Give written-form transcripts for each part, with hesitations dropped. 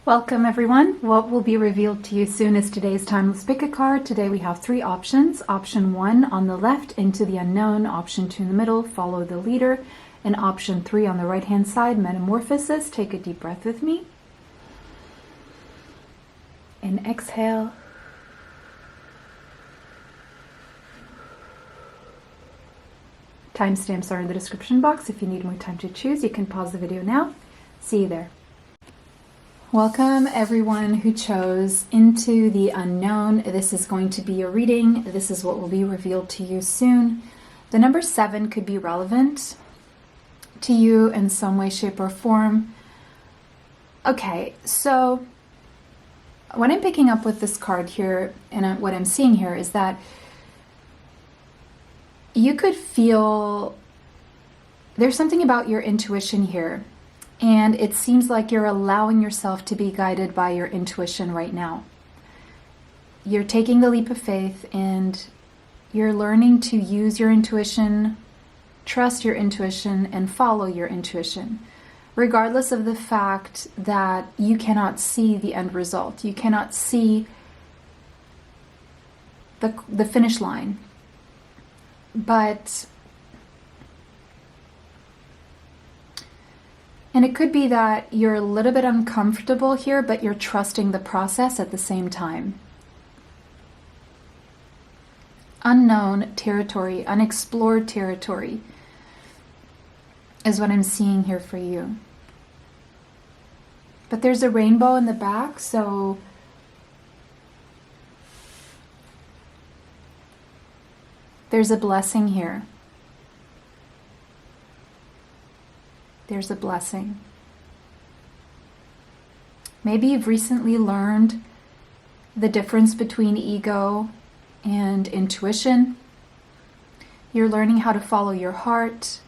Welcome everyone. What will be revealed to you soon is today's timeless pick a card. Today we have three options. Option 1 on the left, into the unknown. Option 2 in the middle, follow the leader. And option 3 on the right hand side, metamorphosis. Take a deep breath with me. And exhale. Timestamps are in the description box. If you need more time to choose, you can pause the video now. See you there. Welcome everyone who chose Into the Unknown. This is going to be a reading. This is what will be revealed to you soon. The number 7 could be relevant to you in some way, shape, or form. Okay, so what I'm picking up with this card here and what I'm seeing here is that you could feel there's something about your intuition here. And it seems like you're allowing yourself to be guided by your intuition right now. You're taking the leap of faith and you're learning to use your intuition, trust your intuition, and follow your intuition, regardless of the fact that you cannot see the end result. You cannot see the finish line. And it could be that you're a little bit uncomfortable here, but you're trusting the process at the same time. Unknown territory, unexplored territory is what I'm seeing here for you. But there's a rainbow in the back, so there's a blessing here. There's a blessing. Maybe you've recently learned the difference between ego and intuition. You're learning how to follow your heart.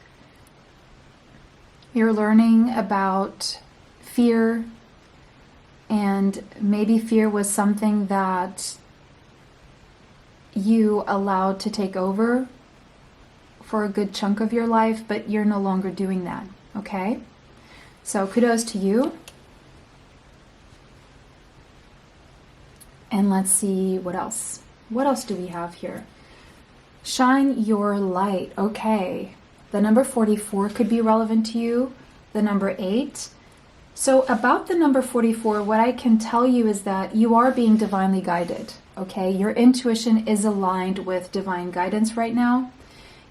You're learning about fear, and maybe fear was something that you allowed to take over for a good chunk of your life, but you're no longer doing that. Okay, so kudos to you. And let's see what else. What else do we have here? Shine your light. Okay, the number 44 could be relevant to you. The number 8. So about the number 44, what I can tell you is that you are being divinely guided. Okay, your intuition is aligned with divine guidance right now.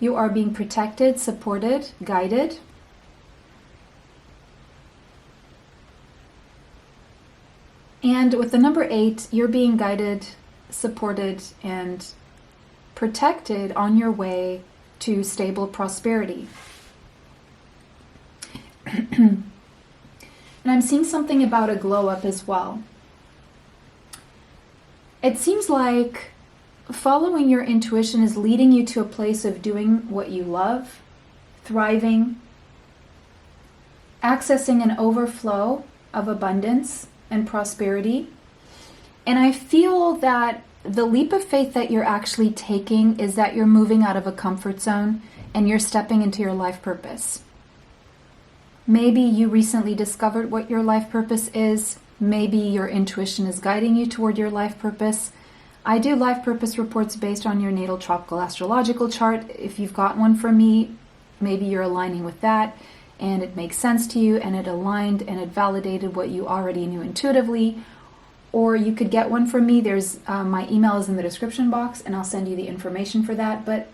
You are being protected, supported, guided. And with the number 8, you're being guided, supported, and protected on your way to stable prosperity. And I'm seeing something about a glow up as well. It seems like following your intuition is leading you to a place of doing what you love, thriving, accessing an overflow of abundance and prosperity. And I feel that the leap of faith that you're actually taking is that you're moving out of a comfort zone and you're stepping into your life purpose. Maybe you recently discovered what your life purpose is. Maybe your intuition is guiding you toward your life purpose. I do life purpose reports based on your natal tropical astrological chart. If you've got one from me, maybe you're aligning with that and it makes sense to you and it aligned and it validated what you already knew intuitively. Or you could get one from me. There's my email is in the description box and I'll send you the information for that. But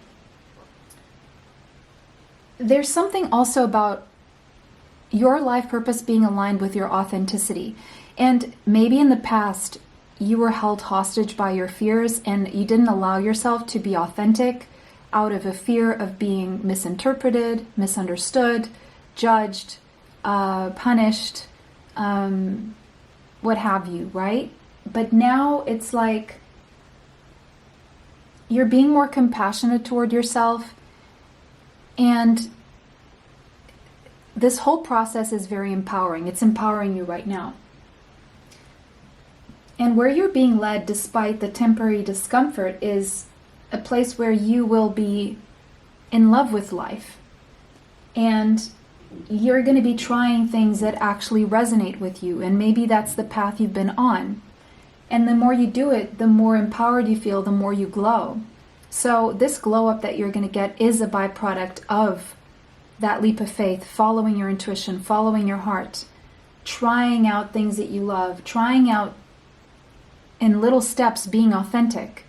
there's something also about your life purpose being aligned with your authenticity. And maybe in the past you were held hostage by your fears and you didn't allow yourself to be authentic out of a fear of being misinterpreted, misunderstood, judged, punished, what have you, right? But now it's like you're being more compassionate toward yourself, and this whole process is very empowering. It's empowering you right now. And where you're being led, despite the temporary discomfort, is a place where you will be in love with life. And you're going to be trying things that actually resonate with you, and maybe that's the path you've been on. And the more you do it, the more empowered you feel, the more you glow. So this glow up that you're going to get is a byproduct of that leap of faith, following your intuition, following your heart, trying out things that you love, trying out in little steps, being authentic,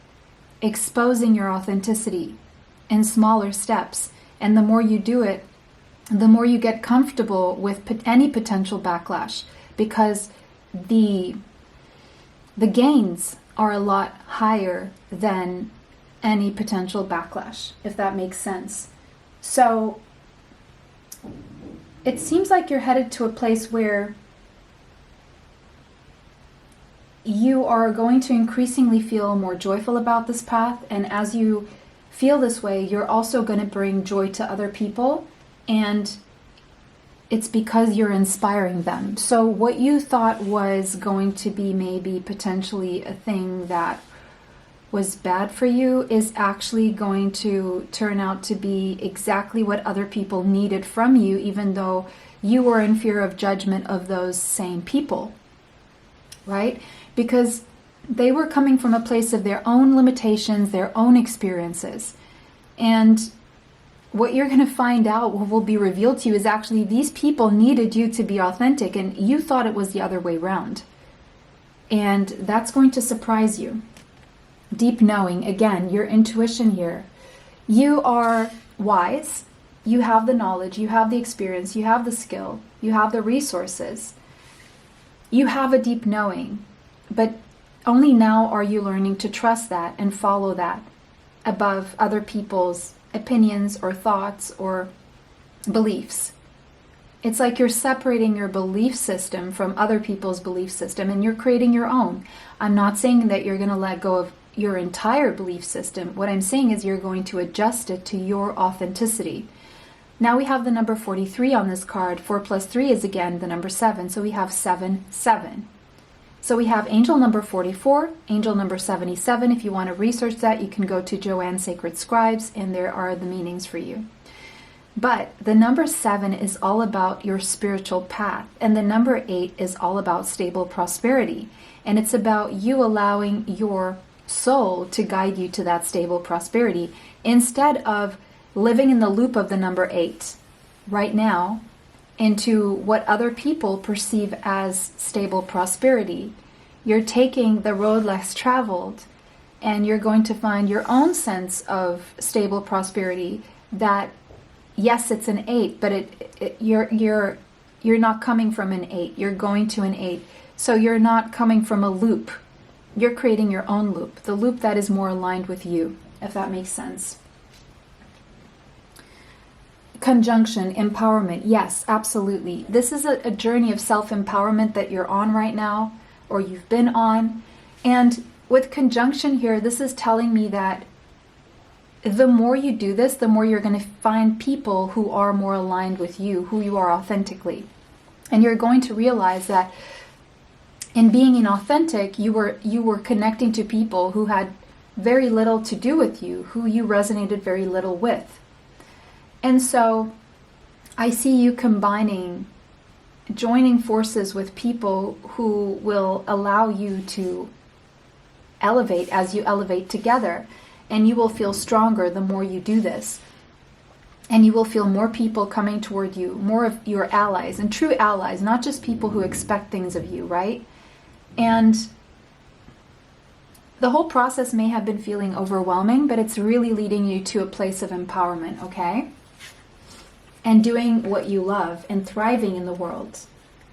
exposing your authenticity in smaller steps. And the more you do it, the more you get comfortable with any potential backlash, because the gains are a lot higher than any potential backlash, if that makes sense. So it seems like you're headed to a place where you are going to increasingly feel more joyful about this path. And as you feel this way, you're also going to bring joy to other people. And it's because you're inspiring them. So what you thought was going to be maybe potentially a thing that was bad for you is actually going to turn out to be exactly what other people needed from you, even though you were in fear of judgment of those same people, right? Because they were coming from a place of their own limitations, their own experiences. And what you're going to find out, what will be revealed to you, is actually these people needed you to be authentic, and you thought it was the other way around. And that's going to surprise you. Deep knowing, again, your intuition here. You are wise. You have the knowledge, you have the experience, you have the skill, you have the resources. You have a deep knowing, but only now are you learning to trust that and follow that above other people's opinions or thoughts or beliefs. It's like you're separating your belief system from other people's belief system, and you're creating your own. I'm not saying that you're going to let go of your entire belief system. What I'm saying is you're going to adjust it to your authenticity. Now we have the number 43 on this card. 4 plus 3 is again the number 7. So we have 7, 7. So we have angel number 44, angel number 77. If you want to research that, you can go to Joanne's Sacred Scribes, and there are the meanings for you. But the number 7 is all about your spiritual path, and the number 8 is all about stable prosperity. And it's about you allowing your soul to guide you to that stable prosperity instead of living in the loop of the number 8 right now into what other people perceive as stable prosperity. You're taking the road less traveled, and you're going to find your own sense of stable prosperity that, yes, it's an 8, but you're not coming from an 8. You're going to an 8. So you're not coming from a loop. You're creating your own loop, the loop that is more aligned with you, if that makes sense. Conjunction, empowerment. Yes, absolutely. This is a journey of self-empowerment that you're on right now, or you've been on. And with conjunction here, this is telling me that the more you do this, the more you're going to find people who are more aligned with you, who you are authentically. And you're going to realize that in being inauthentic, you were connecting to people who had very little to do with you, who you resonated very little with. And so I see you joining forces with people who will allow you to elevate as you elevate together. And you will feel stronger the more you do this. And you will feel more people coming toward you, more of your allies, and true allies, not just people who expect things of you, right? And the whole process may have been feeling overwhelming, but it's really leading you to a place of empowerment, okay? And doing what you love and thriving in the world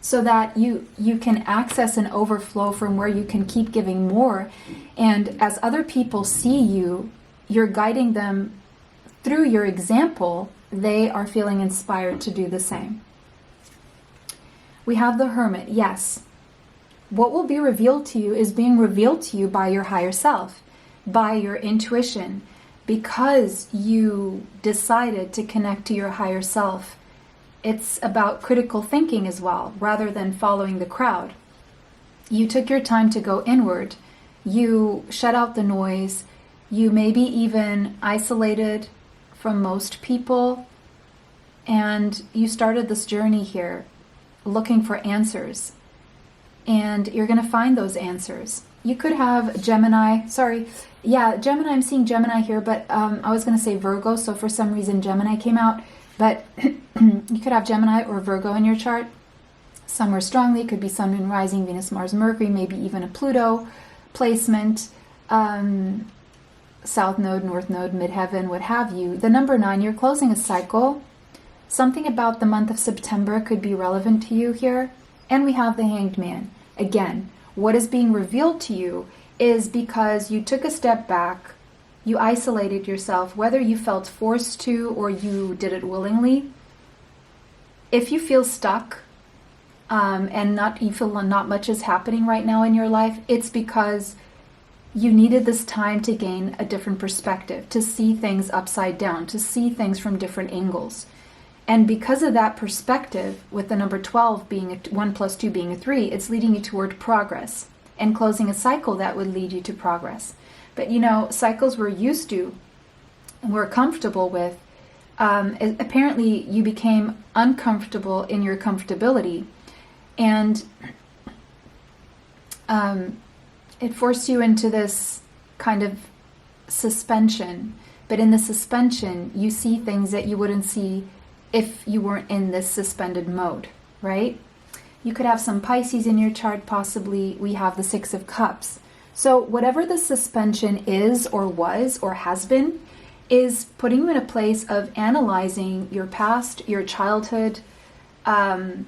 so that you can access an overflow from where you can keep giving more. And as other people see you, you're guiding them through your example. They are feeling inspired to do the same. We have the Hermit. Yes. What will be revealed to you is being revealed to you by your higher self, by your intuition, because you decided to connect to your higher self. It's about critical thinking as well, rather than following the crowd. You took your time to go inward. You shut out the noise. You maybe even isolated from most people And you started this journey here looking for answers. And you're going to find those answers. You could have Gemini, Gemini, I'm seeing Gemini here, but I was going to say Virgo, so for some reason Gemini came out. But you could have Gemini or Virgo in your chart somewhere strongly. It could be Sun, Moon, Rising, Venus, Mars, Mercury, maybe even a Pluto placement, South Node, North Node, Midheaven, what have you. The number 9, you're closing a cycle. Something about the month of September could be relevant to you here. And we have the Hanged Man. Again, what is being revealed to you is because you took a step back, you isolated yourself, whether you felt forced to or you did it willingly. If you feel stuck and you feel not much is happening right now in your life, it's because you needed this time to gain a different perspective, to see things upside down, to see things from different angles. And because of that perspective, with the number 12 being 1 plus 2 being a 3, it's leading you toward progress and closing a cycle that would lead you to progress. But cycles we're used to and we're comfortable with, apparently you became uncomfortable in your comfortability, and it forced you into this kind of suspension. But in the suspension, you see things that you wouldn't see if you weren't in this suspended mode, right? You could have some Pisces in your chart, possibly. We have the 6 of Cups. So whatever the suspension is or was or has been, is putting you in a place of analyzing your past, your childhood, the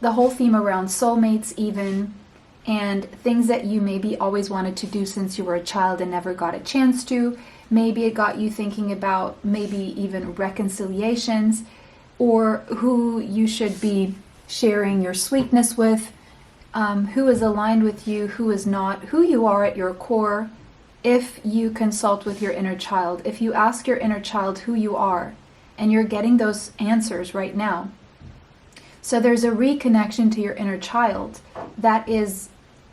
whole theme around soulmates even, and things that you maybe always wanted to do since you were a child and never got a chance to. Maybe it got you thinking about maybe even reconciliations, or who you should be sharing your sweetness with, who is aligned with you, who is not, who you are at your core. If you consult with your inner child, if you ask your inner child who you are, and you're getting those answers right now. So there's a reconnection to your inner child that is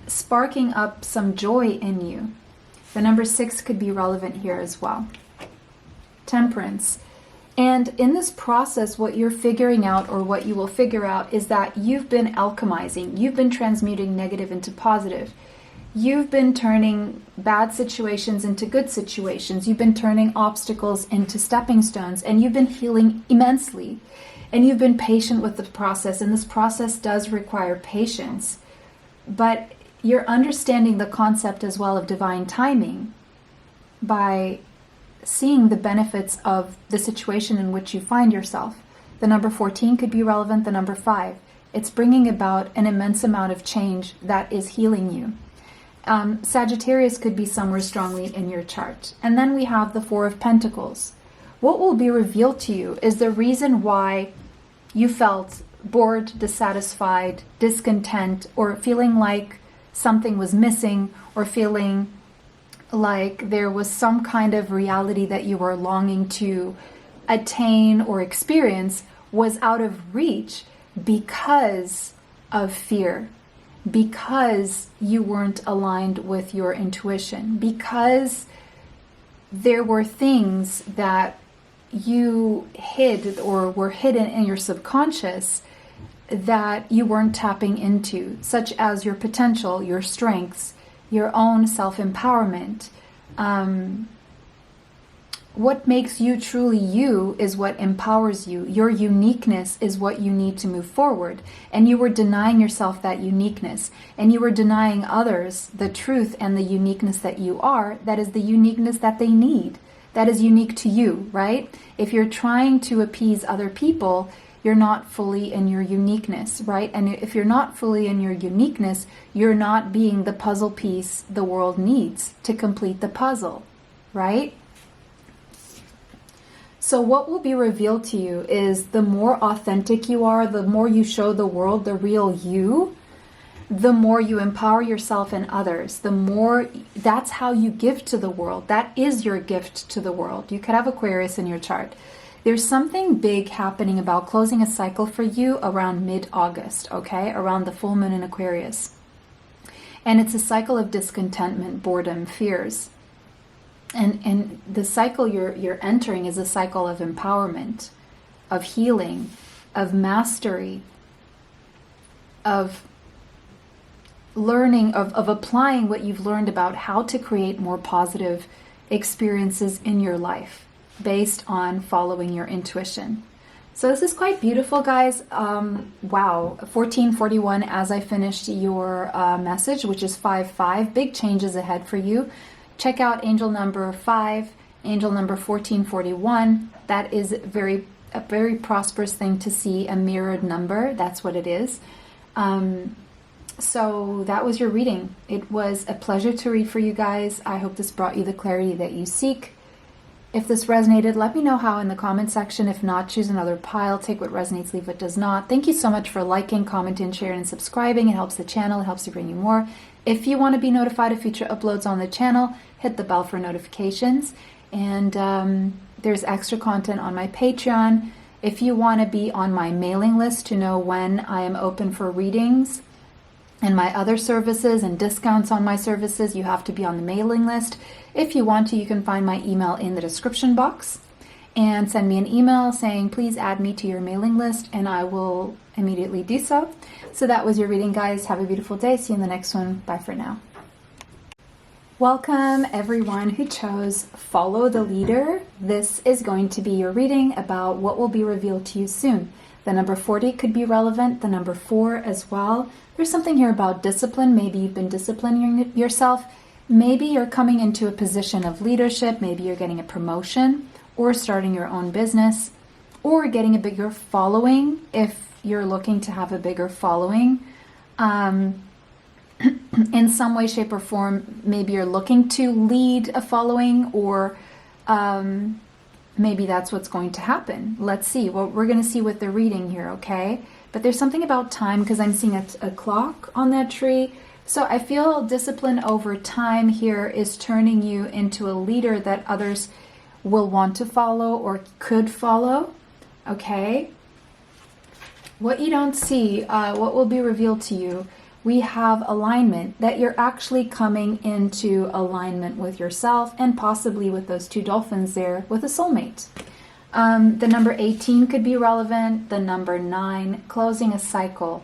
sparking up some joy in you. The number 6 could be relevant here as well. Temperance. And in this process, what you're figuring out, or what you will figure out, is that you've been alchemizing. You've been transmuting negative into positive. You've been turning bad situations into good situations. You've been turning obstacles into stepping stones, and you've been healing immensely. And you've been patient with the process, and this process does require patience. But you're understanding the concept as well of divine timing by seeing the benefits of the situation in which you find yourself. The number 14 could be relevant, the number 5. It's bringing about an immense amount of change that is healing you. Sagittarius could be somewhere strongly in your chart. And then we have the 4 of Pentacles. What will be revealed to you is the reason why you felt bored, dissatisfied, discontent, or feeling like something was missing, or feeling like there was some kind of reality that you were longing to attain or experience was out of reach because of fear, because you weren't aligned with your intuition, because there were things that you hid or were hidden in your subconscious that you weren't tapping into, such as your potential, your strengths, your own self-empowerment. What makes you truly you is what empowers you. Your uniqueness is what you need to move forward. And you were denying yourself that uniqueness. And you were denying others the truth and the uniqueness that you are. That is the uniqueness that they need. That is unique to you, right? If you're trying to appease other people, you're not fully in your uniqueness, right? And if you're not fully in your uniqueness, you're not being the puzzle piece the world needs to complete the puzzle, right? So what will be revealed to you is the more authentic you are, the more you show the world the real you, the more you empower yourself and others, the more, that's how you give to the world. That is your gift to the world. You could have Aquarius in your chart. There's something big happening about closing a cycle for you around mid-August, okay? Around the full moon in Aquarius. And it's a cycle of discontentment, boredom, fears. And the cycle you're entering is a cycle of empowerment. of healing, of mastery, of learning, of applying what you've learned about how to create more positive experiences in your life based on following your intuition. So this is quite beautiful, guys. Wow, 1441 as I finished your message, which is 5-5. Big changes ahead for you. Check out angel number 5, angel number 1441. That is a very prosperous thing to see, a mirrored number. That's what it is. So that was your reading. It was a pleasure to read for you guys. I hope this brought you the clarity that you seek. If this resonated, let me know how in the comment section. If not, choose another pile. Take what resonates, leave what does not. Thank you so much for liking, commenting, sharing, and subscribing. It helps the channel. It helps you bring you more. If you want to be notified of future uploads on the channel, hit the bell for notifications. And there's extra content on my Patreon. If you want to be on my mailing list to know when I am open for readings and my other services and discounts on my services, you have to be on the mailing list. If you want to, you can find my email in the description box and send me an email saying, please add me to your mailing list, and I will immediately do so. So that was your reading, guys. Have a beautiful day. See you in the next one. Bye for now. Welcome everyone who chose Follow the Leader. This is going to be your reading about what will be revealed to you soon. The number 40 could be relevant, the number 4 as well. There's something here about discipline. Maybe you've been disciplining yourself. Maybe you're coming into a position of leadership. Maybe you're getting a promotion or starting your own business or getting a bigger following if you're looking to have a bigger following. In some way, shape, or form, maybe you're looking to lead a following, or maybe that's what's going to happen. Let's see. Well, we're going to see with the reading here, okay? But there's something about time, because I'm seeing a clock on that tree. So I feel discipline over time here is turning you into a leader that others will want to follow or could follow, okay? What you don't see, what will be revealed to you, we have alignment, that you're actually coming into alignment with yourself and possibly with those 2 dolphins there with a soulmate. The number 18 could be relevant. The number 9, closing a cycle.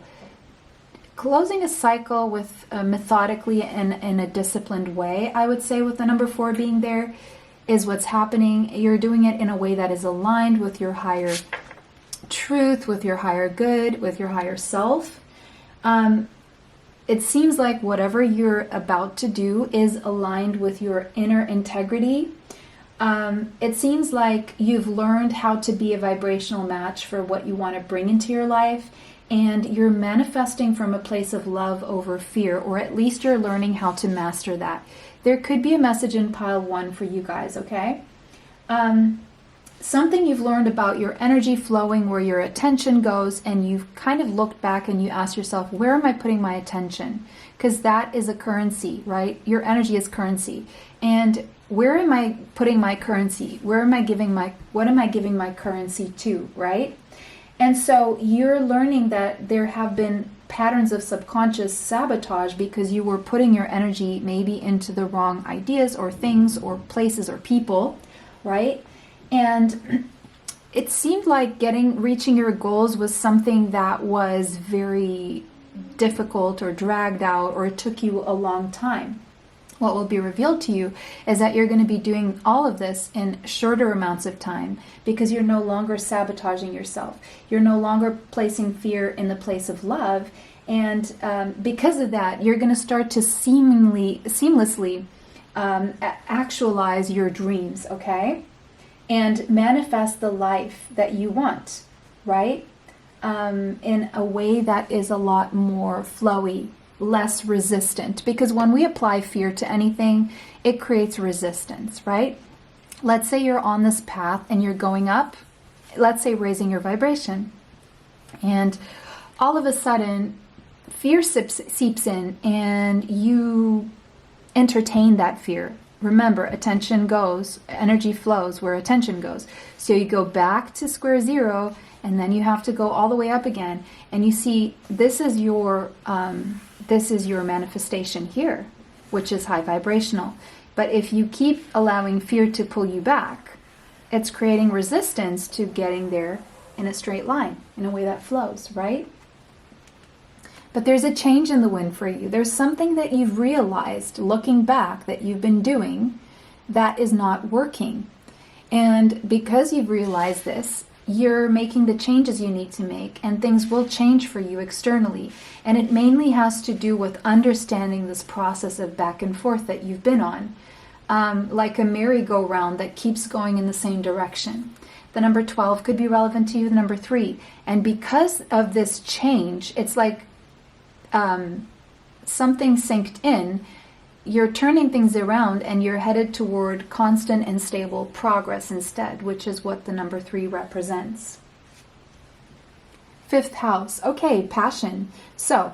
Closing a cycle with methodically and in a disciplined way, I would say, with the number 4 being there, is what's happening. You're doing it in a way that is aligned with your higher truth, with your higher good, with your higher self. It seems like whatever you're about to do is aligned with your inner integrity. It seems like you've learned how to be a vibrational match for what you want to bring into your life, and you're manifesting from a place of love over fear, or at least you're learning how to master that. There could be a message in pile 1 for you guys, okay? Something you've learned about your energy flowing, where your attention goes, and you've kind of looked back and you ask yourself, where am I putting my attention? Because that is a currency, right? Your energy is currency. And where am I putting my currency? What am I giving my currency to, right? And so you're learning that there have been patterns of subconscious sabotage because you were putting your energy maybe into the wrong ideas or things or places or people, right? And it seemed like reaching your goals was something that was very difficult or dragged out, or it took you a long time. What will be revealed to you is that you're going to be doing all of this in shorter amounts of time, because you're no longer sabotaging yourself. You're no longer placing fear in the place of love. And because of that, you're going to start to seamlessly actualize your dreams, okay? And manifest the life that you want, right? In a way that is a lot more flowy, less resistant. Because when we apply fear to anything, it creates resistance, right? Let's say you're on this path and you're going up, let's say raising your vibration. And all of a sudden, fear seeps in and you entertain that fear. Remember, attention goes, energy flows where attention goes. So you go back to square zero, and then you have to go all the way up again. And you see, this is your manifestation here, which is high vibrational. But if you keep allowing fear to pull you back, it's creating resistance to getting there in a straight line, in a way that flows, right? But there's a change in the wind for you. There's something that you've realized looking back that you've been doing that is not working. And because you've realized this, you're making the changes you need to make, and things will change for you externally. And it mainly has to do with understanding this process of back and forth that you've been on, like a merry-go-round that keeps going in the same direction. The number 12 could be relevant to you, the number 3. And because of this change, it's like something synced in. You're turning things around and you're headed toward constant and stable progress instead, which is what the number 3 represents. 5th house. Okay, passion. So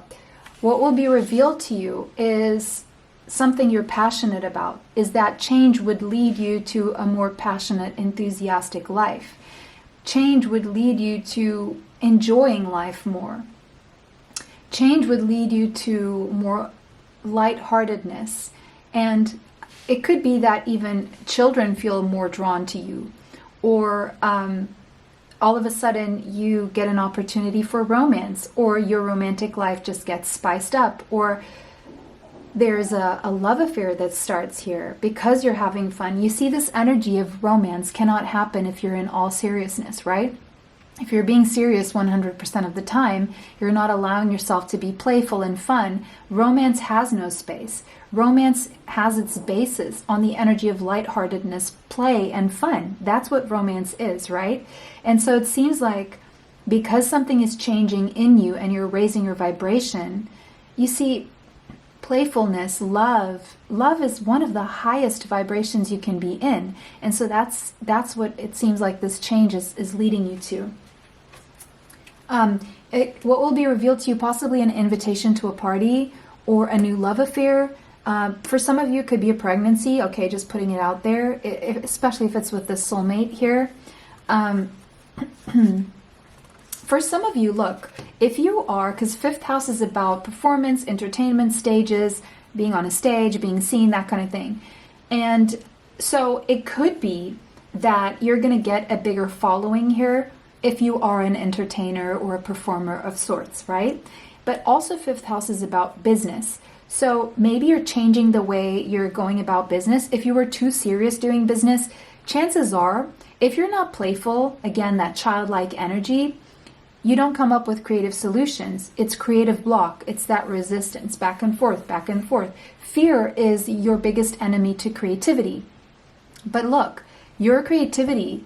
what will be revealed to you is something you're passionate about, is that change would lead you to a more passionate, enthusiastic life. Change would lead you to enjoying life more. Change would lead you to more lightheartedness, and it could be that even children feel more drawn to you, or all of a sudden you get an opportunity for romance, or your romantic life just gets spiced up, or there's a love affair that starts here because you're having fun. You see, this energy of romance cannot happen if you're in all seriousness, right? If you're being serious 100% of the time, you're not allowing yourself to be playful and fun. Romance has no space. Romance has its basis on the energy of lightheartedness, play, and fun. That's what romance is, right? And so it seems like because something is changing in you and you're raising your vibration, you see, playfulness, love is one of the highest vibrations you can be in. And so that's what it seems like this change is leading you to. What will be revealed to you, possibly an invitation to a party or a new love affair. For some of you, it could be a pregnancy. Okay, just putting it out there, especially if it's with the soulmate here. For some of you, look, if you are, because 5th house is about performance, entertainment, stages, being on a stage, being seen, that kind of thing. And so it could be that you're going to get a bigger following here if you are an entertainer or a performer of sorts, right? But also 5th house is about business. So maybe you're changing the way you're going about business. If you were too serious doing business, chances are, if you're not playful, again, that childlike energy, you don't come up with creative solutions. It's creative block. It's that resistance, back and forth, back and forth. Fear is your biggest enemy to creativity. But look, your creativity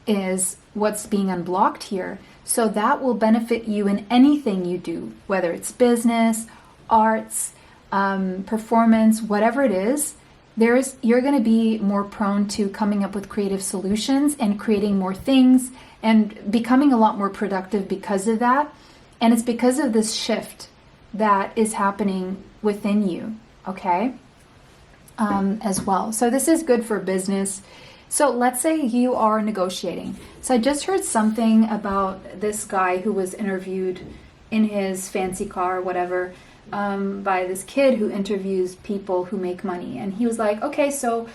is what's being unblocked here. So that will benefit you in anything you do, whether it's business, arts, performance, whatever it is. You're going to be more prone to coming up with creative solutions and creating more things and becoming a lot more productive because of that. And it's because of this shift that is happening within you, okay, as well. So this is good for business. So let's say you are negotiating. So I just heard something about this guy who was interviewed in his fancy car or whatever by this kid who interviews people who make money. And he was like, okay, so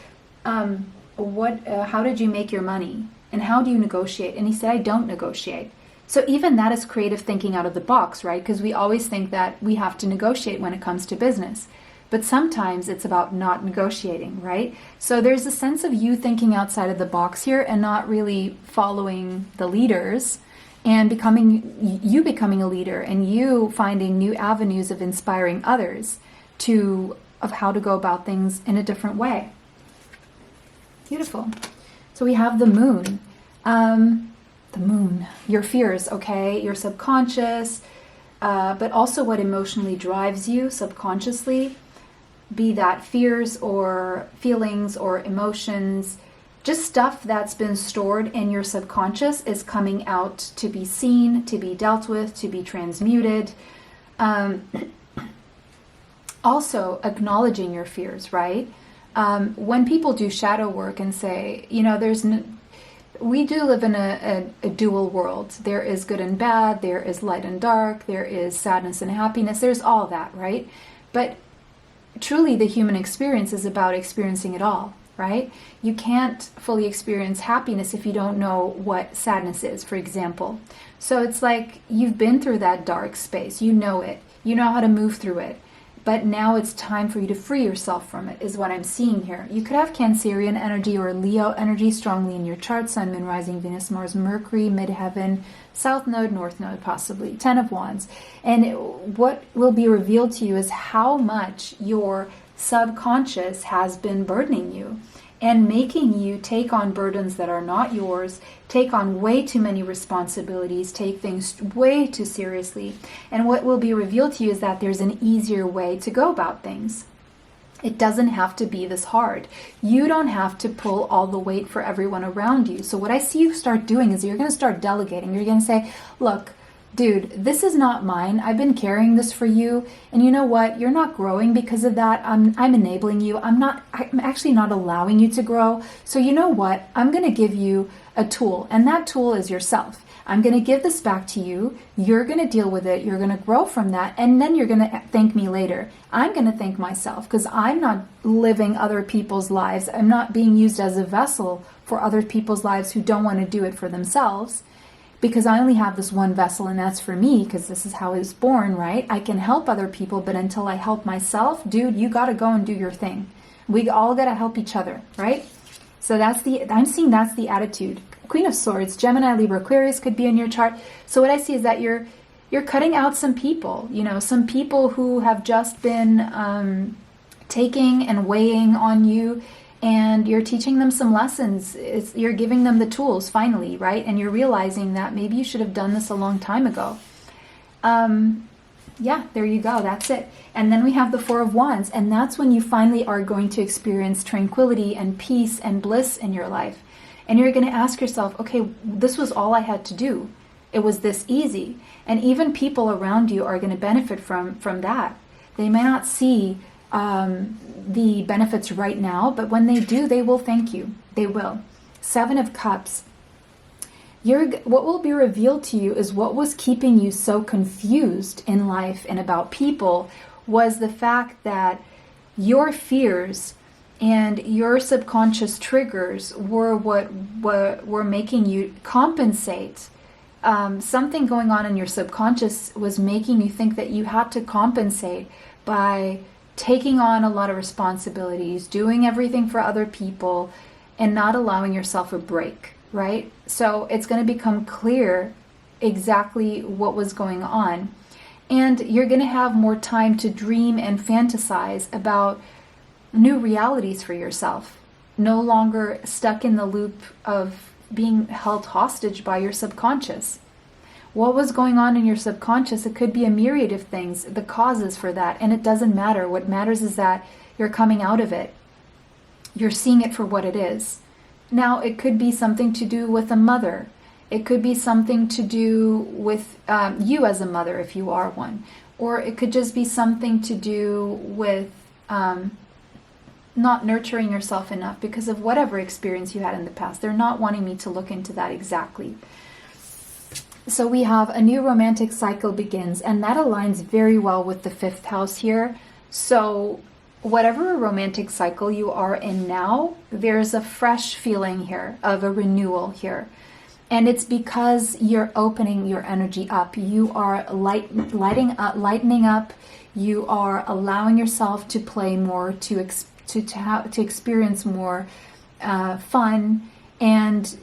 how did you make your money? And how do you negotiate? And he said, I don't negotiate. So even that is creative thinking out of the box, right? Because we always think that we have to negotiate when it comes to business. But sometimes it's about not negotiating, right? So there's a sense of you thinking outside of the box here and not really following the leaders and becoming a leader and you finding new avenues of inspiring others of how to go about things in a different way. Beautiful. So we have the moon. The moon, your fears, okay? Your subconscious, but also what emotionally drives you subconsciously. Be that fears or feelings or emotions, just stuff that's been stored in your subconscious is coming out to be seen, to be dealt with, to be transmuted. Also, acknowledging your fears, right? When people do shadow work and say, we do live in a dual world. There is good and bad, there is light and dark, there is sadness and happiness, there's all that, right? But truly the human experience is about experiencing it all, right? You can't fully experience happiness if you don't know what sadness is, for example. So it's like you've been through that dark space. You know it. You know how to move through it. But now it's time for you to free yourself from it, is what I'm seeing here. You could have Cancerian energy or Leo energy strongly in your chart. Sun, Moon, Rising, Venus, Mars, Mercury, Midheaven, South Node, North Node, possibly. 10 of Wands. And what will be revealed to you is how much your subconscious has been burdening you and making you take on burdens that are not yours, take on way too many responsibilities, take things way too seriously. And what will be revealed to you is that there's an easier way to go about things. It doesn't have to be this hard. You don't have to pull all the weight for everyone around you. So what I see you start doing is you're going to start delegating. You're going to say, look, dude, this is not mine. I've been carrying this for you. And you know what? You're not growing because of that. I'm enabling you. I'm actually not allowing you to grow. So you know what? I'm going to give you a tool. And that tool is yourself. I'm going to give this back to you. You're going to deal with it. You're going to grow from that. And then you're going to thank me later. I'm going to thank myself because I'm not living other people's lives. I'm not being used as a vessel for other people's lives who don't want to do it for themselves. Because I only have this one vessel, and that's for me, because this is how I was born, right? I can help other people, but until I help myself, dude, you got to go and do your thing. We all got to help each other, right? So I'm seeing that's the attitude. Queen of Swords, Gemini, Libra, Aquarius could be in your chart. So what I see is that you're cutting out some people, some people who have just been taking and weighing on you, and you're teaching them some lessons. You're giving them the tools finally, right? And you're realizing that maybe you should have done this a long time ago. Yeah, there you go. That's it. And then we have the Four of Wands, and that's when you finally are going to experience tranquility and peace and bliss in your life. And you're going to ask yourself, okay, this was all I had to do. It was this easy. And even people around you are going to benefit from that. They may not see the benefits right now, but when they do, they will thank you. They will. Seven of Cups. What will be revealed to you is what was keeping you so confused in life and about people was the fact that your fears and your subconscious triggers were what were making you compensate. Something going on in your subconscious was making you think that you had to compensate by taking on a lot of responsibilities, doing everything for other people, and not allowing yourself a break, right? So it's going to become clear exactly what was going on. And you're going to have more time to dream and fantasize about new realities for yourself. No longer stuck in the loop of being held hostage by your subconscious. What was going on in your subconscious? It could be a myriad of things, the causes for that, and it doesn't matter. What matters is that you're coming out of it. You're seeing it for what it is. Now, it could be something to do with a mother. It could be something to do with you as a mother, if you are one. Or it could just be something to do with not nurturing yourself enough because of whatever experience you had in the past. They're not wanting me to look into that exactly. So we have a new romantic cycle begins, and that aligns very well with the fifth house here. So whatever romantic cycle you are in now, there's a fresh feeling here of a renewal here. And it's because you're opening your energy up. You are lightening up. You are allowing yourself to play more, to experience more fun, and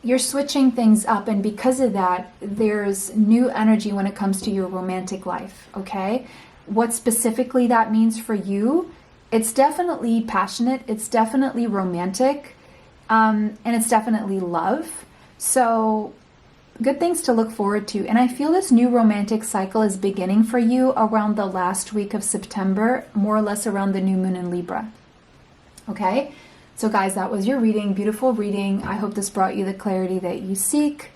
you're switching things up. And because of that, there's new energy when it comes to your romantic life. Okay, what specifically that means for you? It's definitely passionate. It's definitely romantic, and it's definitely love. So good things to look forward to. And I feel this new romantic cycle is beginning for you around the last week of September, more or less around the new moon in Libra. Okay, so guys, that was your reading. Beautiful reading. I hope this brought you the clarity that you seek.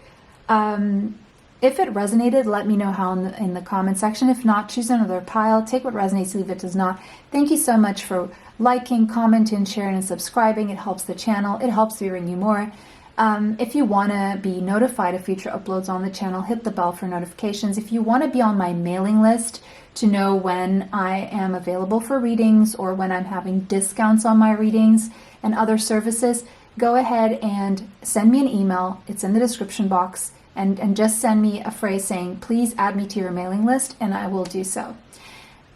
If it resonated, let me know how in the comment section. If not, choose another pile. Take what resonates, leave it does not. Thank you so much for liking, commenting, sharing, and subscribing. It helps the channel. It helps me bring you more. If you want to be notified of future uploads on the channel, hit the bell for notifications. If you want to be on my mailing list to know when I am available for readings or when I'm having discounts on my readings and other services, go ahead and send me an email. It's in the description box. And just send me a phrase saying, please add me to your mailing list, and I will do so.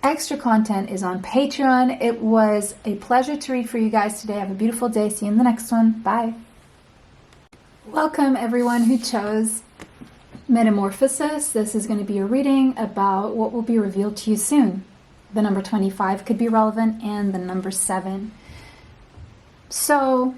Extra content is on Patreon. It was a pleasure to read for you guys today. Have a beautiful day. See you in the next one. Bye. Welcome everyone who chose Metamorphosis. This is going to be a reading about what will be revealed to you soon. The number 25 could be relevant, and the number 7. So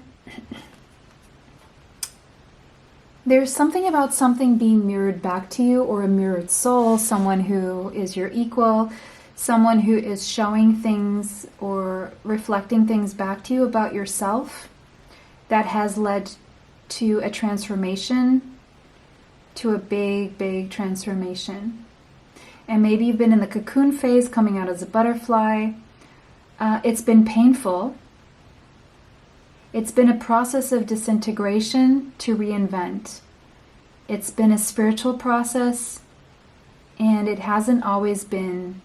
there's something about something being mirrored back to you, or a mirrored soul, someone who is your equal, someone who is showing things or reflecting things back to you about yourself that has led to a transformation, to a big transformation. And maybe you've been in the cocoon phase, coming out as a butterfly. It's been painful. It's been a process of disintegration to reinvent. It's been a spiritual process, and it hasn't always been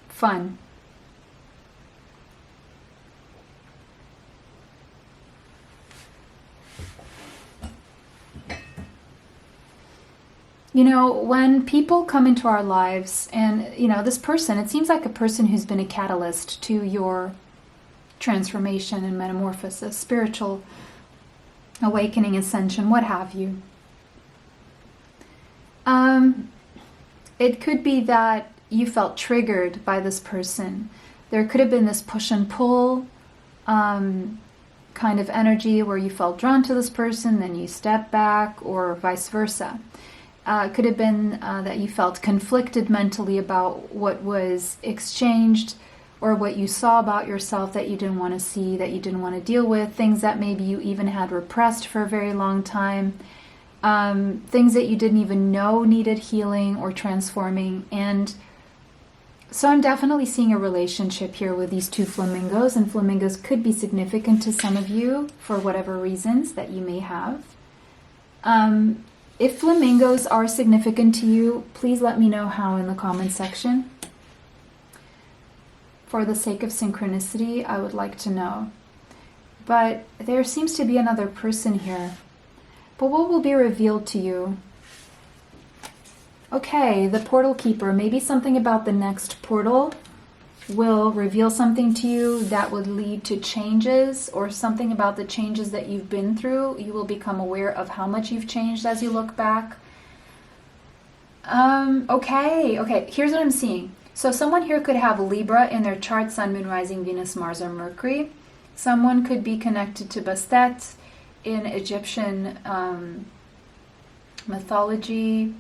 fun. You know, when people come into our lives, and, you know, this person, it seems like a person who's been a catalyst to your transformation and metamorphosis, spiritual awakening, ascension, what have you. It could be that you felt triggered by this person. There could have been this push and pull kind of energy where you felt drawn to this person, then you step back, or vice versa. It could have been that you felt conflicted mentally about what was exchanged, or what you saw about yourself that you didn't want to see, that you didn't want to deal with, things that maybe you even had repressed for a very long time, things that you didn't even know needed healing or transforming. And so I'm definitely seeing a relationship here with these two flamingos, and flamingos could be significant to some of you for whatever reasons that you may have. If flamingos are significant to you, please let me know how in the comments section. For the sake of synchronicity, I would like to know. But there seems to be another person here. But what will be revealed to you? Okay, the portal keeper. Maybe something about the next portal will reveal something to you that would lead to changes, or something about the changes that you've been through. You will become aware of how much you've changed as you look back. Okay, here's what I'm seeing. So someone here could have Libra in their chart, Sun, Moon, Rising, Venus, Mars, or Mercury. Someone could be connected to Bastet in Egyptian mythology,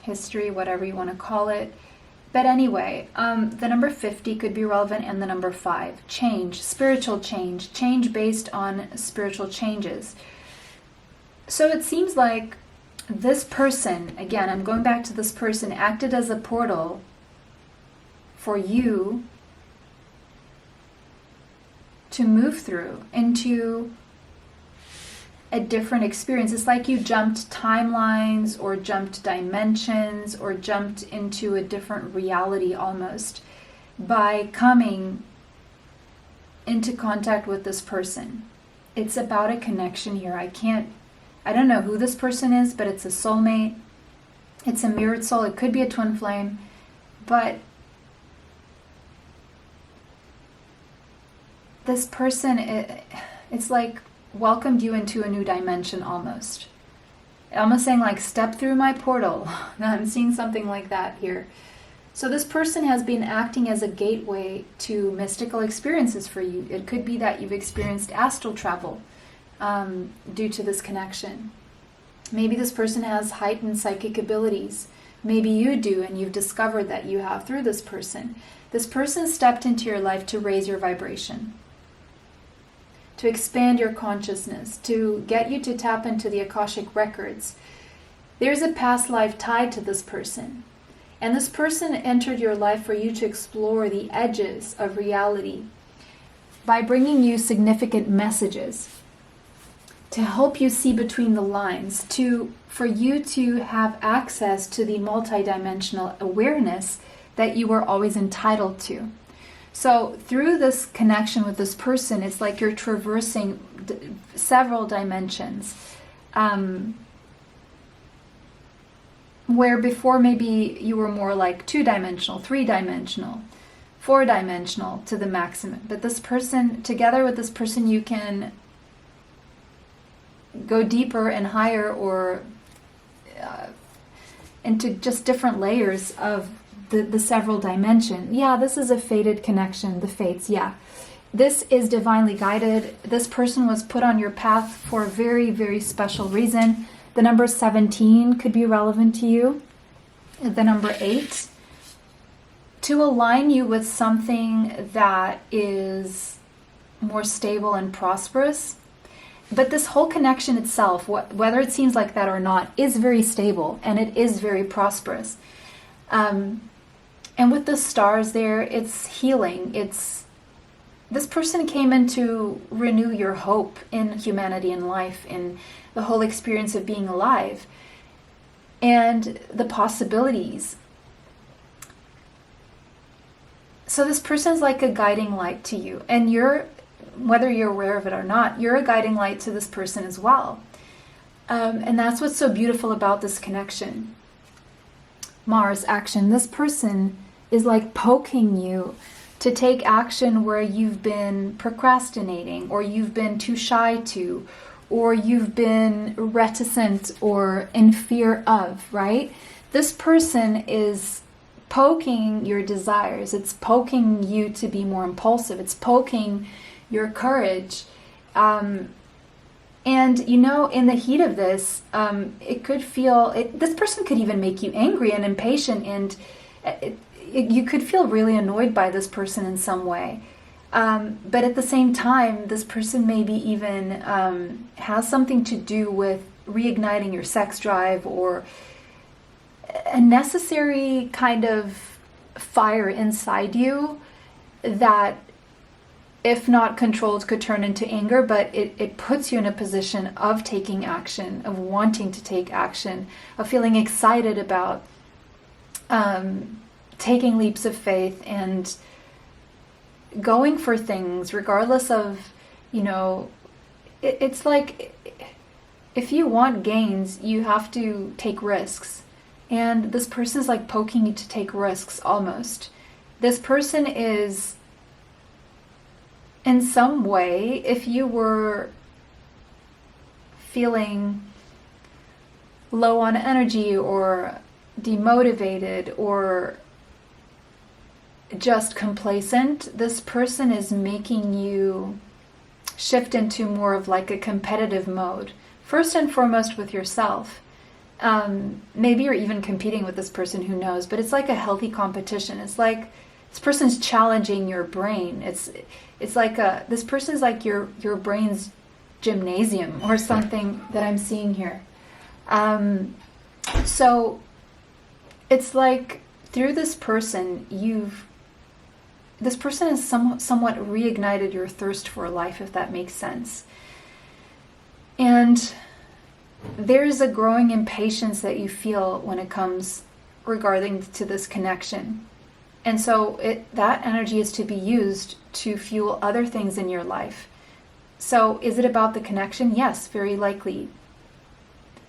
history, whatever you want to call it. But anyway, the number 50 could be relevant, and the number 5. Change, spiritual change, change based on spiritual changes. So it seems like this person, again, I'm going back to this person, acted as a portal for you to move through into a different experience. It's like you jumped timelines, or jumped dimensions, or jumped into a different reality almost by coming into contact with this person. It's about a connection here. I don't know who this person is, but it's a soulmate. It's a mirrored soul. It could be a twin flame, but this person, it's like welcomed you into a new dimension almost. Almost saying like, step through my portal. I'm seeing something like that here. So this person has been acting as a gateway to mystical experiences for you. It could be that you've experienced astral travel due to this connection. Maybe this person has heightened psychic abilities. Maybe you do, and you've discovered that you have through this person. This person stepped into your life to raise your vibration, to expand your consciousness, to get you to tap into the Akashic records. There's a past life tied to this person. And this person entered your life for you to explore the edges of reality. by bringing you significant messages to help you see between the lines, for you to have access to the multidimensional awareness that you were always entitled to. So through this connection with this person, it's like you're traversing several dimensions. Where before maybe you were more like 2-dimensional, 3-dimensional, 4-dimensional to the maximum. But this person, together with this person, you can go deeper and higher, or into just different layers of the several dimension. Yeah, this is a fated connection, the fates, yeah. This is divinely guided. This person was put on your path for a very, very special reason. The number 17 could be relevant to you. The number 8, to align you with something that is more stable and prosperous. But this whole connection itself, whether it seems like that or not, is very stable and it is very prosperous. And with the stars there, it's healing. This person came in to renew your hope in humanity and life, in the whole experience of being alive and the possibilities. So this person's like a guiding light to you, and whether you're aware of it or not, you're a guiding light to this person as well. And that's what's so beautiful about this connection. Mars action. This person is like poking you to take action where you've been procrastinating, or you've been too shy to, or you've been reticent or in fear of, right? This person is poking your desires. It's poking you to be more impulsive. It's poking your courage. And in the heat of this, it could this person could even make you angry and impatient, and you could feel really annoyed by this person in some way. But at the same time, this person maybe even has something to do with reigniting your sex drive, or a necessary kind of fire inside you that, if not controlled, could turn into anger, but it puts you in a position of taking action, of wanting to take action, of feeling excited about taking leaps of faith and going for things regardless of, it's like, if you want gains, you have to take risks. And this person is like poking you to take risks almost. This person is, in some way, if you were feeling low on energy or demotivated or just complacent, this person is making you shift into more of like a competitive mode. First and foremost with yourself. Maybe you're even competing with this person, who knows, but it's like a healthy competition. It's like this person's challenging your brain. It's like this person's like your brain's gymnasium or something that I'm seeing here. So it's like through this person, this person has somewhat reignited your thirst for life, if that makes sense. And there's a growing impatience that you feel when it comes regarding to this connection. And so that energy is to be used to fuel other things in your life. So is it about the connection? Yes, very likely.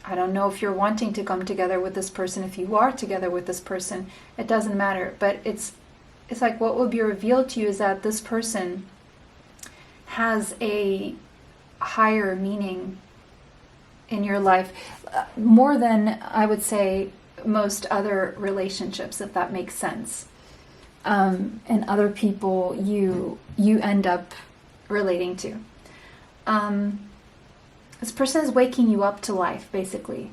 I don't know if you're wanting to come together with this person. If you are together with this person, it doesn't matter. But it's like what will be revealed to you is that this person has a higher meaning in your life, more than, I would say, most other relationships, if that makes sense. And other people you end up relating to. This person is waking you up to life, basically.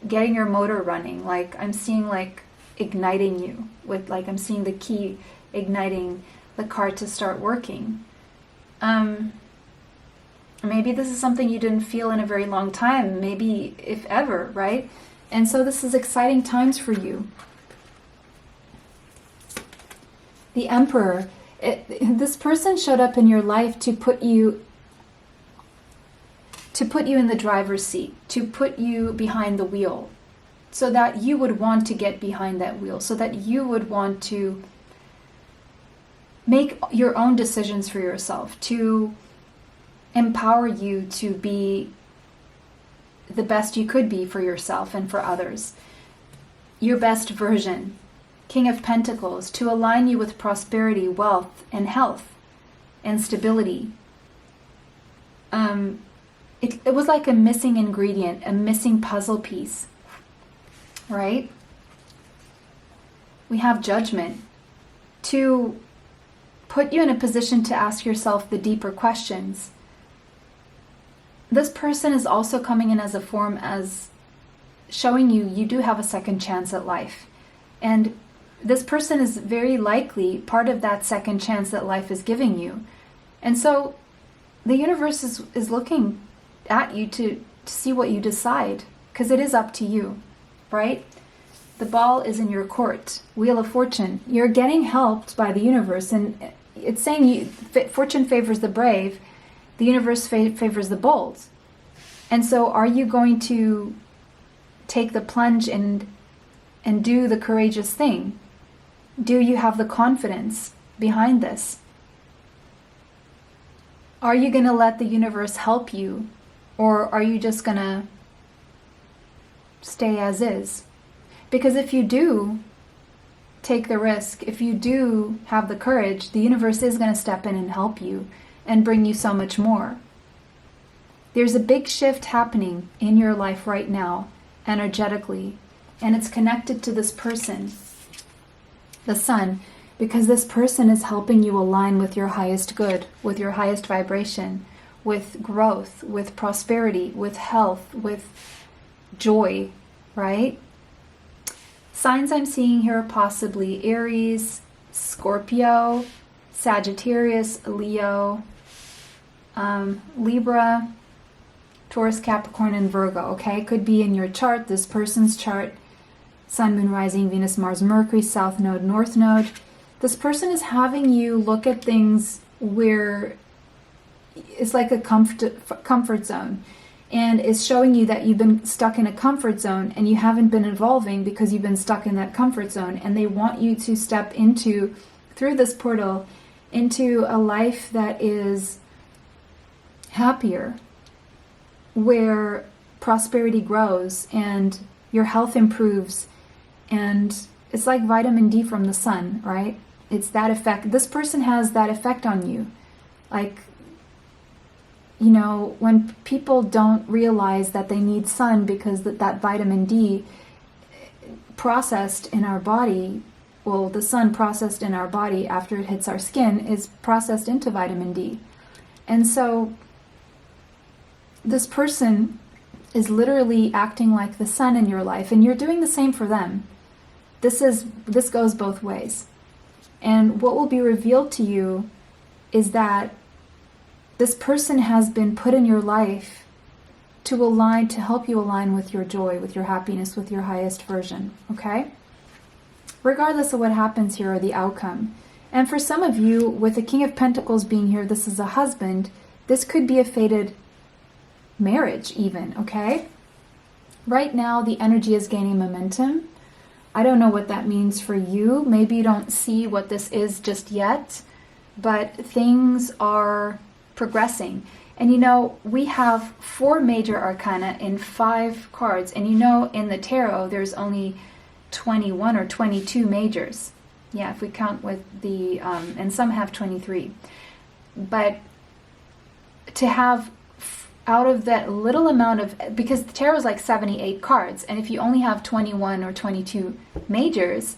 Getting your motor running. Like, I'm seeing like igniting you with, like, I'm seeing the key igniting the car to start working. Maybe this is something you didn't feel in a very long time, maybe if ever, right? And so this is exciting times for you. The Emperor This person showed up in your life to put you in the driver's seat, to put you behind the wheel, so that you would want to get behind that wheel, so that you would want to make your own decisions for yourself, to empower you to be the best you could be for yourself and for others. Your best version. King of Pentacles, to align you with prosperity, wealth, and health, and stability. It was like a missing ingredient, a missing puzzle piece, right? We have Judgment, to put you in a position to ask yourself the deeper questions. This person is also coming in as a form as showing you do have a second chance at life. And this person is very likely part of that second chance that life is giving you. And so the universe is looking at you to see what you decide, because it is up to you, right? The ball is in your court. Wheel of Fortune. You're getting helped by the universe, and it's saying fortune favors the brave, the universe favors the bold. And so are you going to take the plunge and do the courageous thing? Do you have the confidence behind this? Are you going to let the universe help you, or are you just going to stay as is? Because if you do take the risk, if you do have the courage, the universe is going to step in and help you and bring you so much more. There's a big shift happening in your life right now, energetically, and it's connected to this person, the Sun, because this person is helping you align with your highest good, with your highest vibration, with growth, with prosperity, with health, with joy, right? Signs I'm seeing here are possibly Aries, Scorpio, Sagittarius, Leo, Libra, Taurus, Capricorn, and Virgo, okay? Could be in your chart, this person's chart, Sun, Moon, Rising, Venus, Mars, Mercury, South Node, North Node. This person is having you look at things where it's like a comfort zone, and is showing you that you've been stuck in a comfort zone and you haven't been evolving because you've been stuck in that comfort zone, and they want you to step into, through this portal, into a life that is happier, where prosperity grows and your health improves, and it's like vitamin D from the sun, right? It's that effect. This person has that effect on you. Like, you know, when people don't realize that they need sun because that vitamin D processed in our body, well, the sun processed in our body after it hits our skin is processed into vitamin D. And so this person is literally acting like the sun in your life, and you're doing the same for them. This goes both ways. And what will be revealed to you is that this person has been put in your life to help you align with your joy, with your happiness, with your highest version, okay? Regardless of what happens here or the outcome. And for some of you, with the King of Pentacles being here, this is a husband, this could be a fated marriage even, okay? Right now, the energy is gaining momentum. I don't know what that means for you. Maybe you don't see what this is just yet, but things are progressing. And you know, we have 4 major arcana in 5 cards, and you know, in the tarot there's only 21 or 22 majors. Yeah, if we count with the and some have 23. But to have out of that little amount of, because the tarot is like 78 cards, and if you only have 21 or 22 majors,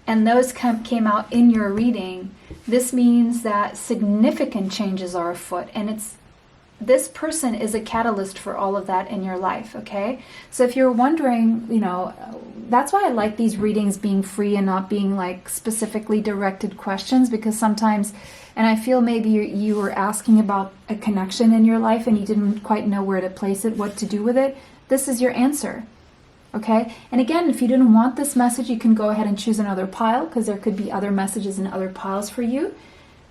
and those came out in your reading, this means that significant changes are afoot, and this person is a catalyst for all of that in your life, okay? So if you're wondering, you know, that's why I like these readings being free and not being like specifically directed questions, because sometimes, and I feel maybe you were asking about a connection in your life and you didn't quite know where to place it, what to do with it. This is your answer, okay? And again, if you didn't want this message, you can go ahead and choose another pile, because there could be other messages in other piles for you.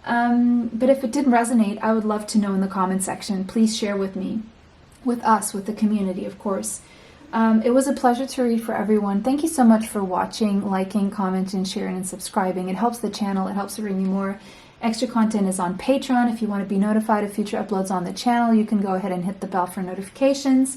But if it didn't resonate, I would love to know in the comment section. Please share with me, with us, with the community, of course. It was a pleasure to read for everyone. Thank you so much for watching, liking, commenting, sharing, and subscribing. It helps the channel. It helps to bring you more. Extra content is on Patreon. If you want to be notified of future uploads on the channel, you can go ahead and hit the bell for notifications.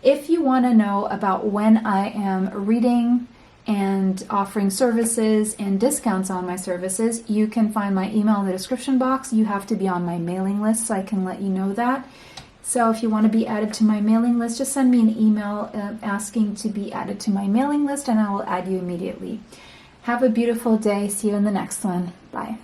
If you want to know about when I am reading and offering services and discounts on my services, you can find my email in the description box. You have to be on my mailing list so I can let you know that. So if you want to be added to my mailing list, just send me an email asking to be added to my mailing list and I will add you immediately. Have a beautiful day. See you in the next one. Bye.